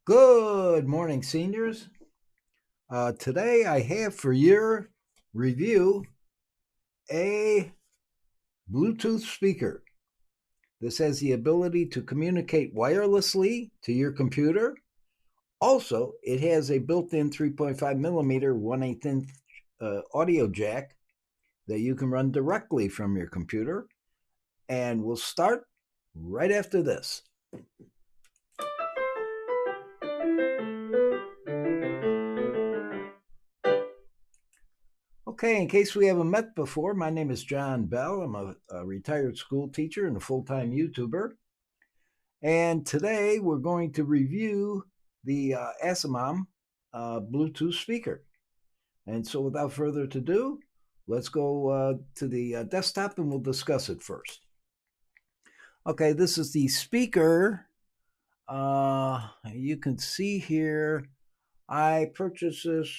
Good morning, seniors. Today I have for your review a Bluetooth speaker. This has the ability to communicate wirelessly to your computer. Also, it has a built-in 3.5 millimeter 1/8 inch audio jack that you can run directly from your computer. And we'll start right after this. Okay, in case we haven't met before, my name is John Bell. I'm a retired school teacher and a full-time YouTuber. And today we're going to review the Asimom Bluetooth speaker. And so without further ado, let's go to the desktop and we'll discuss it first. Okay, this is the speaker. You can see here, I purchased this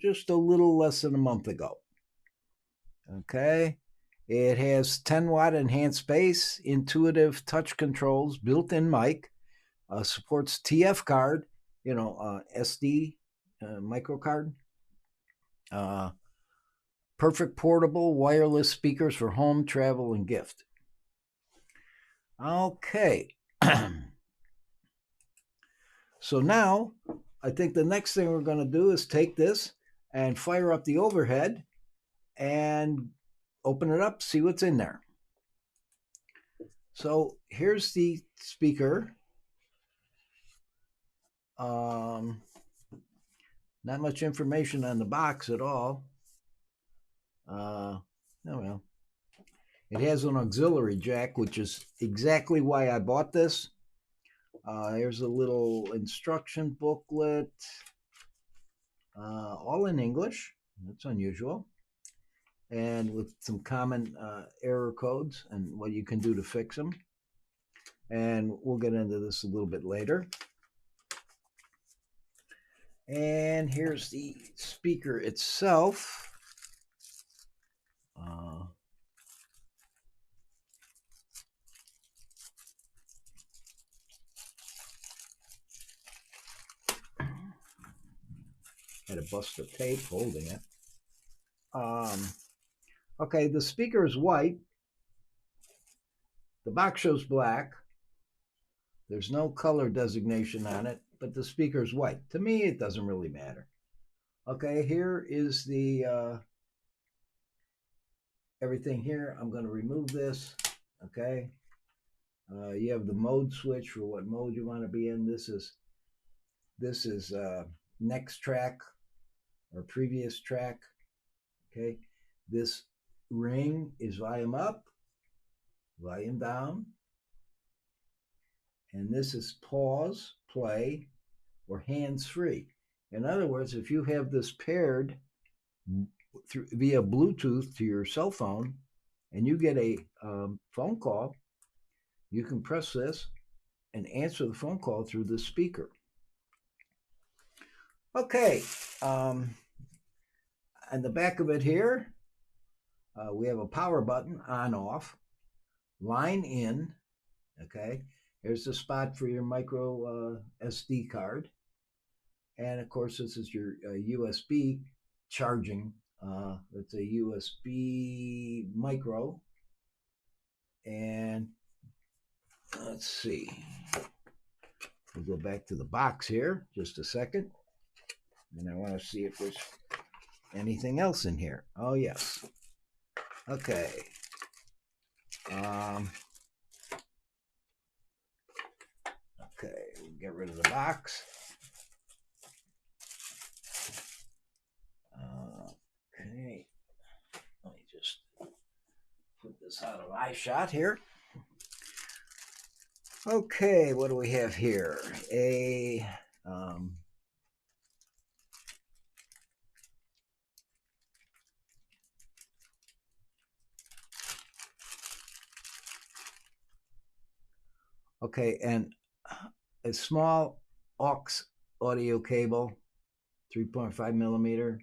just a little less than a month ago. Okay, it has 10-watt enhanced bass, intuitive touch controls, built-in mic, supports TF card, SD micro card, perfect portable wireless speakers for home, travel, and gift. Okay. So now, I think the next thing we're going to do is take this and fire up the overhead and open it up, see what's in there. So here's the speaker. Not much information on the box at all. Oh well. It has an auxiliary jack, which is exactly why I bought this. Here's a little instruction booklet, all in English. That's unusual. And with some common error codes and what you can do to fix them. And we'll get into this a little bit later. And here's the speaker itself. Had a bust of tape holding it. Okay, the speaker is white. The box shows black. There's no color designation on it, but the speaker is white. To me, it doesn't really matter. Okay, here is the everything here. I'm going to remove this. Okay, you have the mode switch for what mode you want to be in. This is next track or previous track. Okay, this ring is volume up, volume down, and this is pause, play, or hands-free. In other words, if you have this paired via Bluetooth to your cell phone and you get a phone call, you can press this and answer the phone call through the speaker. Okay, on the back of it here, we have a power button, on, off, line in, okay? Here's the spot for your micro SD card. And of course, this is your USB charging. It's a USB micro. And let's see. We'll go back to the box here just a second. And I want to see if there's anything else in here. Oh, yes. Okay. Okay, we'll get rid of the box. Okay, let me just put this out of eye shot here. Okay, what do we have here? Okay, and a small aux audio cable, 3.5 millimeter,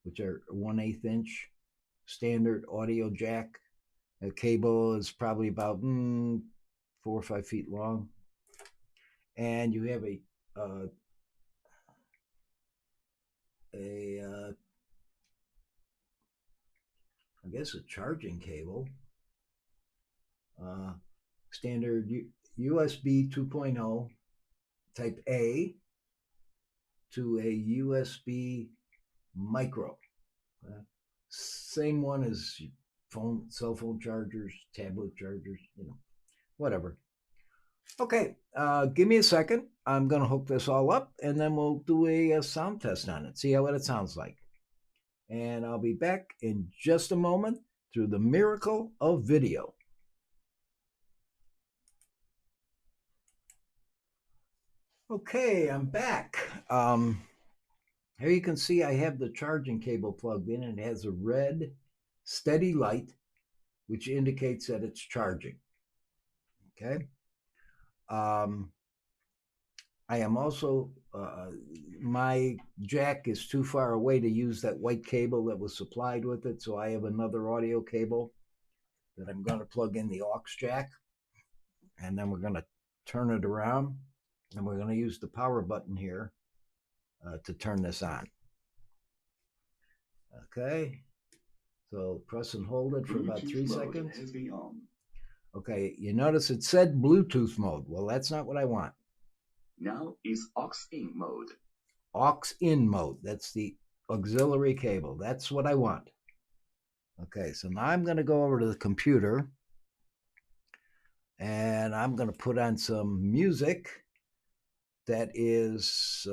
which are 1/8 inch, standard audio jack. A cable is probably about 4 or 5 feet long. And you have a I guess a charging cable, standard USB 2.0 type A to a USB micro. Same one as cell phone chargers, tablet chargers, whatever. Okay, give me a second. I'm going to hook this all up, and then we'll do a sound test on it, see what it sounds like. And I'll be back in just a moment through the miracle of video. Okay, I'm back. Here you can see I have the charging cable plugged in, and it has a red steady light, which indicates that it's charging. Okay. I am also, my jack is too far away to use that white cable that was supplied with it, so I have another audio cable that I'm going to plug in the aux jack, and then we're going to turn it around, and we're going to use the power button here to turn this on. Okay, so press and hold it for about 3 seconds. Okay, you notice it said Bluetooth mode. Well, that's not what I want. Now is aux in mode. Aux in mode. That's the auxiliary cable. That's what I want. Okay, so now I'm going to go over to the computer, and I'm going to put on some music that is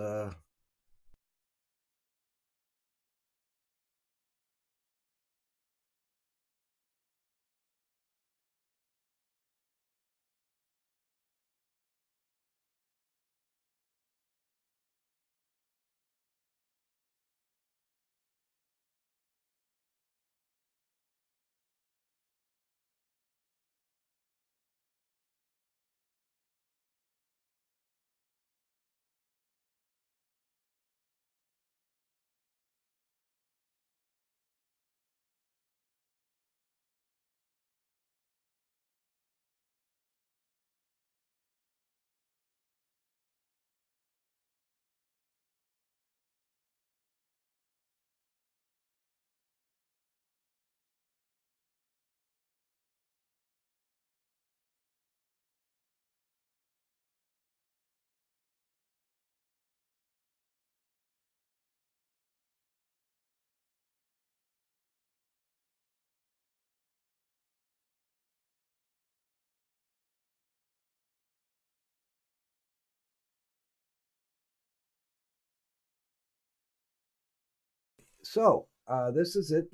so this is it.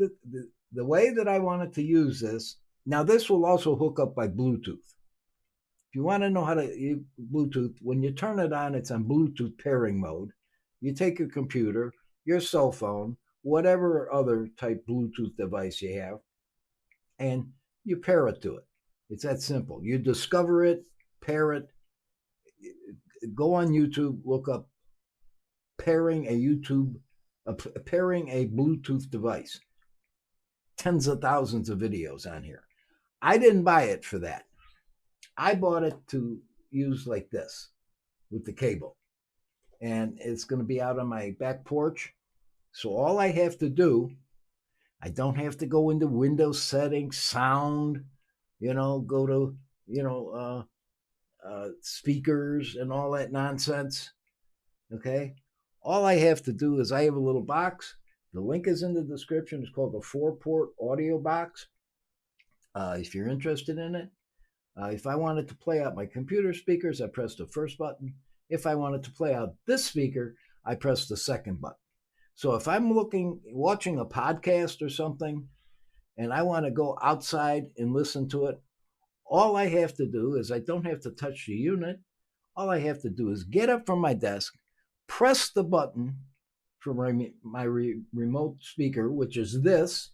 The way that I wanted to use this, now this will also hook up by Bluetooth. If you want to know how to use Bluetooth, when you turn it on, it's on Bluetooth pairing mode. You take your computer, your cell phone, whatever other type Bluetooth device you have, and you pair it to it. It's that simple. You discover it, pair it, go on YouTube, look up pairing a Bluetooth device. Tens of thousands of videos on here. I didn't buy it for that. I bought it to use like this with the cable. And it's going to be out on my back porch. So all I have to do, I don't have to go into Windows settings, sound, go to, speakers and all that nonsense. Okay. All I have to do is I have a little box. The link is in the description. It's called the 4-port audio box. If you're interested in it. If I wanted to play out my computer speakers, I press the first button. If I wanted to play out this speaker, I press the second button. So if I'm watching a podcast or something, and I want to go outside and listen to it, all I have to do is I don't have to touch the unit. All I have to do is get up from my desk, press the button for my remote speaker, which is this,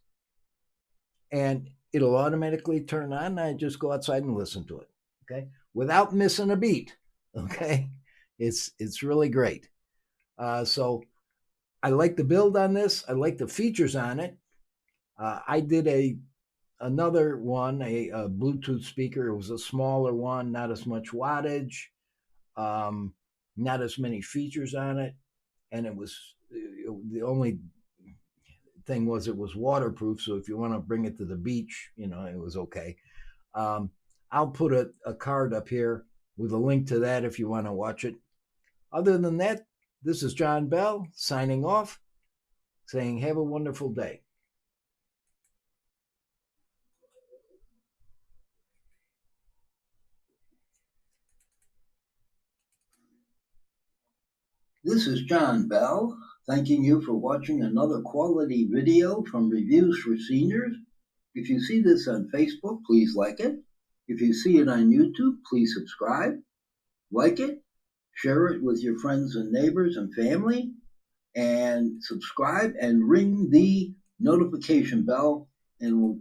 and it'll automatically turn on, and I just go outside and listen to it, okay, without missing a beat, okay? It's really great. So I like the build on this. I like the features on it. I did another one, a Bluetooth speaker. It was a smaller one, not as much wattage. not as many features on it, and it was the only thing was it was waterproof. So if you want to bring it to the beach, you know, it was okay. I'll put a card up here with a link to that if you want to watch it. Other than that, this is John Bell signing off, saying have a wonderful day. This is John Bell, thanking you for watching another quality video from Reviews for Seniors. If you see this on Facebook, please like it. If you see it on YouTube, please subscribe, like it, share it with your friends and neighbors and family, and subscribe and ring the notification bell, and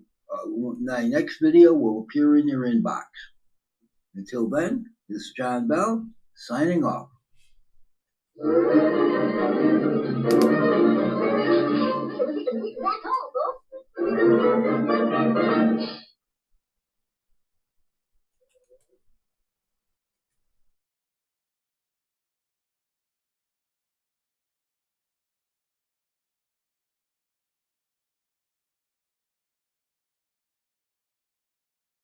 my next video will appear in your inbox. Until then, this is John Bell, signing off. That's all, folks.